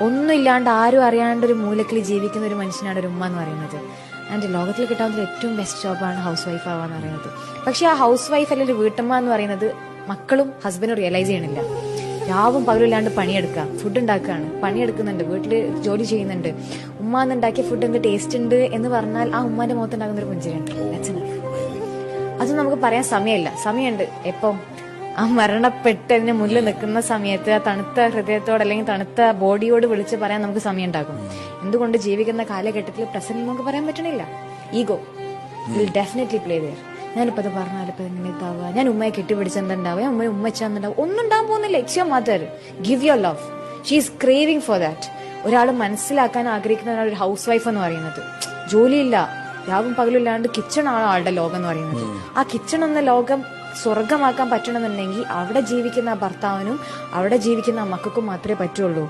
ഒന്നും ഇല്ലാണ്ട് ആരും അറിയാണ്ട് ഒരു മൂലക്കിൽ ജീവിക്കുന്ന ഒരു മനുഷ്യനാണ് ഒരു ഉമ്മ എന്ന് പറയുന്നത്. ആൻഡ് ലോകത്തിൽ കിട്ടാവുന്ന ഏറ്റവും ബെസ്റ്റ് ജോബാണ് ഹൗസ് വൈഫ് ആവാന്ന് പറയുന്നത്. പക്ഷെ ആ ഹൗസ് വൈഫ് അല്ലെങ്കിൽ വീട്ടമ്മ എന്ന് പറയുന്നത് മക്കളും ഹസ്ബൻഡും റിയലൈസ് ചെയ്യണില്ല. രാവും പകലില്ലാണ്ട് പണിയെടുക്കുക, ഫുഡ് ഉണ്ടാക്കുകയാണ്, പണിയെടുക്കുന്നുണ്ട്, വീട്ടിൽ ജോലി ചെയ്യുന്നുണ്ട്. ഉമ്മ എന്നുണ്ടാക്കിയ ഫുഡ് എന്ത് ടേസ്റ്റ് ഉണ്ട് എന്ന് പറഞ്ഞാൽ ആ ഉമ്മാന്റെ മുഖത്തുണ്ടാകുന്ന ഒരു പുഞ്ചിരിയുണ്ട്. അത് നമുക്ക് പറയാൻ സമയമുണ്ട്. എപ്പം ആ മരണപ്പെട്ടതിന് മുന്നിൽ നിൽക്കുന്ന സമയത്ത് ആ തണുത്ത ഹൃദയത്തോട് അല്ലെങ്കിൽ തണുത്ത ബോഡിയോട് വിളിച്ച് പറയാൻ നമുക്ക് സമയം ഉണ്ടാകും. എന്തുകൊണ്ട് ജീവിക്കുന്ന കാലഘട്ടത്തിൽ പ്രസന്റ് നമുക്ക് പറയാൻ പറ്റണില്ല. Ego will definitely play there. ഞാനിപ്പോ അത് പറഞ്ഞാൽ ഇപ്പൊ എങ്ങനെ ഇതാവുക, ഞാൻ ഉമ്മയെ കെട്ടിപ്പിടിച്ചെന്തുണ്ടാവുക, ഉമ്മ വെച്ചാന്നുണ്ടാവും, ഒന്നും ഉണ്ടാകാൻ പോകുന്നില്ല. It's your mother, give your love. She is craving for that. ഒരാൾ മനസ്സിലാക്കാൻ ആഗ്രഹിക്കുന്ന ഒരു ഹൗസ് വൈഫ് എന്ന് പറയുന്നത് ജോലിയില്ല, രാവും പകലില്ലാണ്ട് കിച്ചൺ ആണ് ആളുടെ ലോകം എന്ന് പറയുന്നത്. ആ കിച്ചൺ എന്ന ലോകം സ്വർഗമാക്കാൻ പറ്റണമെന്നുണ്ടെങ്കിൽ അവിടെ ജീവിക്കുന്ന ഭർത്താവിനും അവിടെ ജീവിക്കുന്ന മക്കൾക്കും മാത്രമേ പറ്റുള്ളൂ.